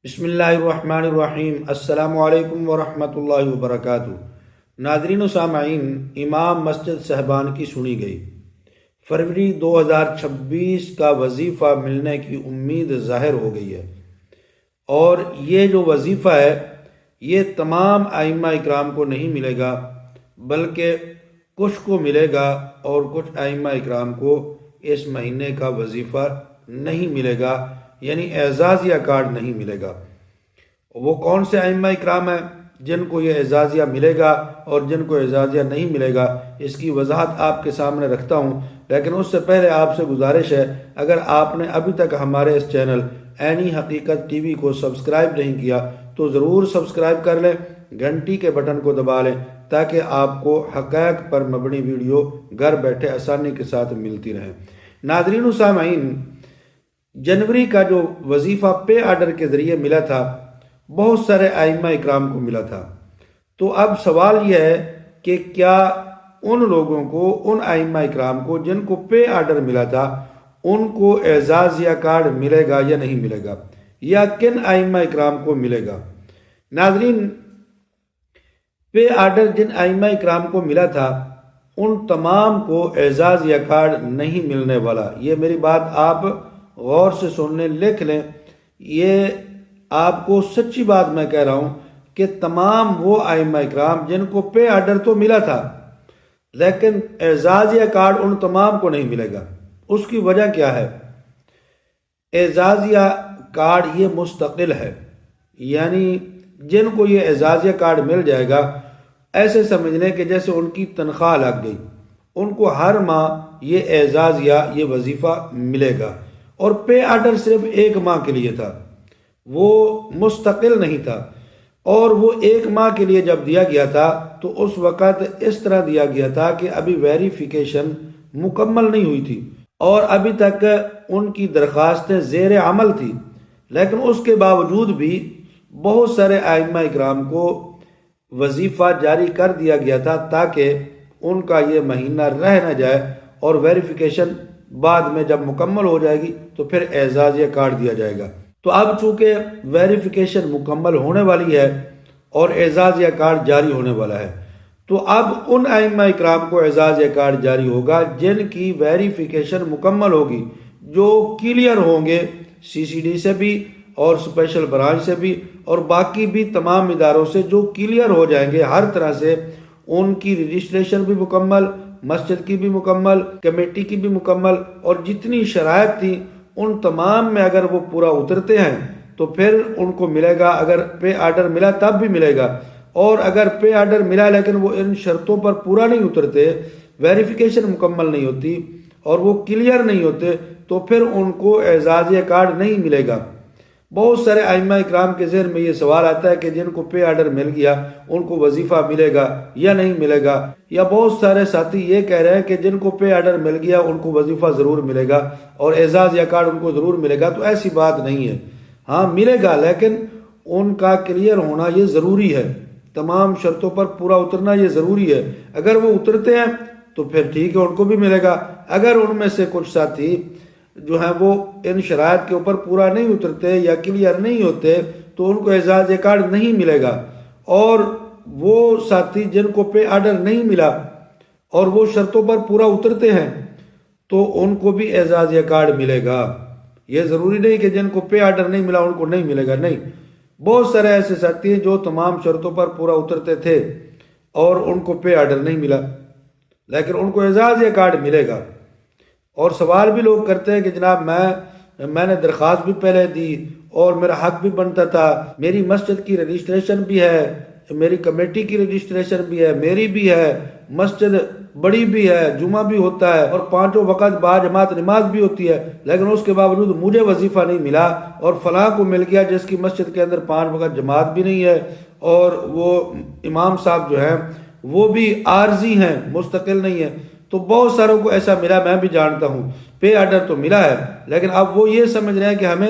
بسم اللہ الرحمن الرحیم۔ السلام علیکم ورحمۃ اللہ وبرکاتہ۔ ناظرین و سامعین، امام مسجد صاحبان کی سنی گئی فروری 2026 کا وظیفہ ملنے کی امید ظاہر ہو گئی ہے، اور یہ جو وظیفہ ہے یہ تمام ائمہ اکرام کو نہیں ملے گا، بلکہ کچھ کو ملے گا اور کچھ ائمہ اکرام کو اس مہینے کا وظیفہ نہیں ملے گا، یعنی اعزازیہ کارڈ نہیں ملے گا۔ وہ کون سے ائمہ اکرام ہیں جن کو یہ اعزازیہ ملے گا اور جن کو اعزازیہ نہیں ملے گا، اس کی وضاحت آپ کے سامنے رکھتا ہوں، لیکن اس سے پہلے آپ سے گزارش ہے، اگر آپ نے ابھی تک ہمارے اس چینل عینی حقیقت ٹی وی کو سبسکرائب نہیں کیا تو ضرور سبسکرائب کر لیں، گھنٹی کے بٹن کو دبا لیں تاکہ آپ کو حقائق پر مبنی ویڈیو گھر بیٹھے آسانی کے ساتھ ملتی رہیں۔ ناظرین و سامعین، جنوری کا جو وظیفہ پے آرڈر کے ذریعے ملا تھا بہت سارے ائمہ اکرام کو ملا تھا، تو اب سوال یہ ہے کہ کیا ان لوگوں کو، ان ائمہ اکرام کو جن کو پے آرڈر ملا تھا، ان کو اعزازیہ کارڈ ملے گا یا نہیں ملے گا، یا کن ائمہ اکرام کو ملے گا؟ ناظرین، پے آرڈر جن ائمہ اکرام کو ملا تھا ان تمام کو اعزازیہ کارڈ نہیں ملنے والا۔ یہ میری بات آپ غور سے سن لیں، لکھ لیں، یہ آپ کو سچی بات میں کہہ رہا ہوں کہ تمام وہ ائمہ اکرام جن کو پے آرڈر تو ملا تھا لیکن اعزازیہ کارڈ ان تمام کو نہیں ملے گا۔ اس کی وجہ کیا ہے؟ اعزازیہ کارڈ یہ مستقل ہے، یعنی جن کو یہ اعزازیہ کارڈ مل جائے گا، ایسے سمجھ لیں کہ جیسے ان کی تنخواہ لگ گئی، ان کو ہر ماہ یہ اعزازیہ، یہ وظیفہ ملے گا، اور پے آرڈر صرف ایک ماہ کے لیے تھا، وہ مستقل نہیں تھا، اور وہ ایک ماہ کے لیے جب دیا گیا تھا تو اس وقت اس طرح دیا گیا تھا کہ ابھی ویریفیکیشن مکمل نہیں ہوئی تھی اور ابھی تک ان کی درخواستیں زیر عمل تھی، لیکن اس کے باوجود بھی بہت سارے ائمہ اکرام کو وظیفہ جاری کر دیا گیا تھا تاکہ ان کا یہ مہینہ رہ نہ جائے، اور ویریفیکیشن بعد میں جب مکمل ہو جائے گی تو پھر اعزازیہ کارڈ دیا جائے گا۔ تو اب چونکہ ویریفیکیشن مکمل ہونے والی ہے اور اعزازیہ کارڈ جاری ہونے والا ہے، تو اب ان ائمہ اکرام کو اعزازیہ کارڈ جاری ہوگا جن کی ویریفیکیشن مکمل ہوگی، جو کلیئر ہوں گے سی سی ڈی سے بھی اور اسپیشل برانچ سے بھی اور باقی بھی تمام اداروں سے، جو کلیئر ہو جائیں گے ہر طرح سے، ان کی رجسٹریشن بھی مکمل، مسجد کی بھی مکمل، کمیٹی کی بھی مکمل، اور جتنی شرائط تھیں ان تمام میں اگر وہ پورا اترتے ہیں تو پھر ان کو ملے گا۔ اگر پے آرڈر ملا تب بھی ملے گا، اور اگر پے آرڈر ملا لیکن وہ ان شرطوں پر پورا نہیں اترتے، ویریفیکیشن مکمل نہیں ہوتی اور وہ کلیئر نہیں ہوتے، تو پھر ان کو اعزازیہ کارڈ نہیں ملے گا۔ بہت سارے ائمہ اکرام کے ذہن میں یہ سوال آتا ہے کہ جن کو پے آرڈر مل گیا ان کو وظیفہ ملے گا یا نہیں ملے گا، یا بہت سارے ساتھی یہ کہہ رہے ہیں کہ جن کو پے آرڈر مل گیا ان کو وظیفہ ضرور ملے گا اور اعزازیہ کارڈ ان کو ضرور ملے گا۔ تو ایسی بات نہیں ہے، ہاں ملے گا، لیکن ان کا کلیئر ہونا یہ ضروری ہے، تمام شرطوں پر پورا اترنا یہ ضروری ہے۔ اگر وہ اترتے ہیں تو پھر ٹھیک ہے، ان کو بھی ملے گا۔ اگر ان میں سے کچھ ساتھی جو ہیں وہ ان شرائط کے اوپر پورا نہیں اترتے یا کلیئر نہیں ہوتے تو ان کو اعزازیہ کارڈ نہیں ملے گا، اور وہ ساتھی جن کو پے آرڈر نہیں ملا اور وہ شرطوں پر پورا اترتے ہیں تو ان کو بھی اعزازیہ کارڈ ملے گا۔ یہ ضروری نہیں کہ جن کو پے آرڈر نہیں ملا ان کو نہیں ملے گا، نہیں، بہت سارے ایسے ساتھی ہیں جو تمام شرطوں پر پورا اترتے تھے اور ان کو پے آرڈر نہیں ملا لیکن ان کو اعزازیہ کارڈ ملے گا۔ اور سوال بھی لوگ کرتے ہیں کہ جناب میں نے درخواست بھی پہلے دی اور میرا حق بھی بنتا تھا، میری مسجد کی رجسٹریشن بھی ہے، میری کمیٹی کی رجسٹریشن بھی ہے، میری بھی ہے، مسجد بڑی بھی ہے، جمعہ بھی ہوتا ہے اور پانچوں وقت باجماعت نماز بھی ہوتی ہے، لیکن اس کے باوجود مجھے وظیفہ نہیں ملا، اور فلاں کو مل گیا جس کی مسجد کے اندر 5 وقت جماعت بھی نہیں ہے، اور وہ امام صاحب جو ہیں وہ بھی عارضی ہیں، مستقل نہیں ہے۔ تو بہت ساروں کو ایسا ملا، میں بھی جانتا ہوں، پے آرڈر تو ملا ہے لیکن اب وہ یہ سمجھ رہے ہیں کہ ہمیں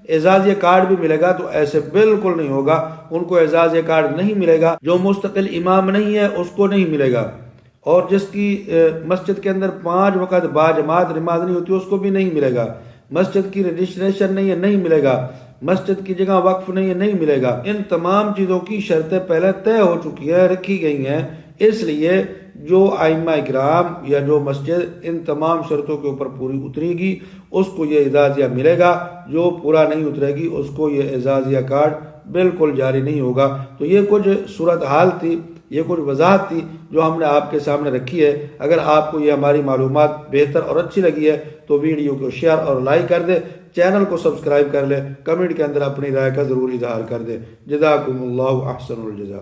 اعزازیہ کارڈ بھی ملے گا، تو ایسے بالکل نہیں ہوگا، ان کو اعزازیہ کارڈ نہیں ملے گا۔ جو مستقل امام نہیں ہے اس کو نہیں ملے گا، اور جس کی مسجد کے اندر 5 وقت باجماعت نماز نہیں ہوتی اس کو بھی نہیں ملے گا، مسجد کی رجسٹریشن نہیں ہے، نہیں ملے گا، مسجد کی جگہ وقف نہیں ملے گا۔ ان تمام چیزوں کی شرطیں پہلے طے ہو چکی ہیں، رکھی گئی ہیں، اس لیے جو ائمہ اکرام یا جو مسجد ان تمام شرطوں کے اوپر پوری اترے گی اس کو یہ اعزازیہ ملے گا، جو پورا نہیں اترے گی اس کو یہ اعزازیہ کارڈ بالکل جاری نہیں ہوگا۔ تو یہ کچھ صورتحال تھی، یہ کچھ وضاحت تھی جو ہم نے آپ کے سامنے رکھی ہے۔ اگر آپ کو یہ ہماری معلومات بہتر اور اچھی لگی ہے تو ویڈیو کو شیئر اور لائک کر دیں، چینل کو سبسکرائب کر لیں، کمنٹ کے اندر اپنی رائے کا ضرور اظہار کر دیں۔ جزاکم اللہ احسن الجزا۔